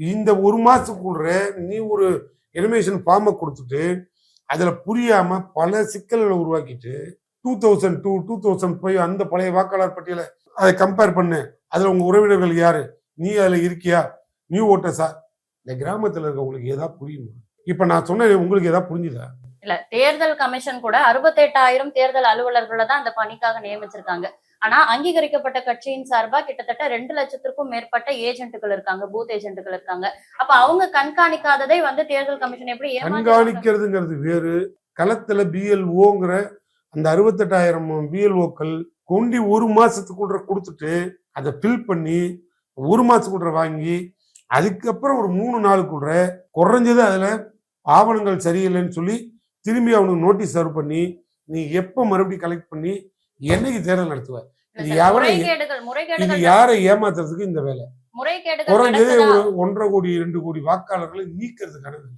இந்த ஒரு மாசத்துக்குள்ள நீ ஒரு எலிமினேஷன் ஃபார்மை கொடுத்துட்டு அதுல புரியாம பல சிக்கல்களை உருவாக்கிட்டு 2002 2005 அந்த பழைய வாக்காளர் பட்டியலை அதை கம்பேர் பண்ணு. அதுல உங்க உறவினர்கள் யாரு, நீ அதுல இருக்கியா, நியூ ஓட்டர்ஸா? இந்த கிராமத்துல இருக்கவங்களுக்கு ஏதாவது புரியுமா? இப்ப நான் சொன்னேன், உங்களுக்கு ஏதாவது புரிஞ்சுதா? இல்ல, தேர்தல் கமிஷன் கூட 68,000 தேர்தல் அலுவலர்களை தான் அந்த பணிக்காக நியமிச்சிருக்காங்க. ஆனா அங்கீகரிக்கப்பட்ட கட்சியின் சார்பா கிட்டத்தட்ட 2 லட்சத்திற்கும் மேற்பட்ட ஏஜென்ட்டுகள் இருக்காங்க, பூத் ஏஜென்ட்டுகள் இருக்காங்க. அப்ப அவங்க கண்காணிக்காததை தேர்தல் கமிஷன் எப்படி கண்காணிக்கிறதுங்கிறது வேறு. களத்துல பிஎல்ஓங்கிற அந்த 68,000 பிஎல்ஓக்கள் கொண்டி ஒரு மாசத்துக்குள்ள கொடுத்துட்டு அதை ஃபில் பண்ணி ஒரு மாசத்துக்குள்ள வாங்கி அதுக்கப்புறம் ஒரு 3 நாளுக்குள்ள குறைஞ்சது அதுல ஆவணங்கள் சரியில்லைன்னு சொல்லி திரும்பி அவனுக்கு நோட்டீஸ் சர்வ் பண்ணி நீ எப்ப மறுபடியும் கலெக்ட் பண்ணி என்னைக்கு தேர்தல் நடத்துவ? இது யாரை ஏமாத்துறதுக்கு இந்த வேலை. குறைஞ்சது ஒரு 1.5 கோடி 2 கோடி வாக்காளர்களை நீக்கிறதுக்கான வேலை.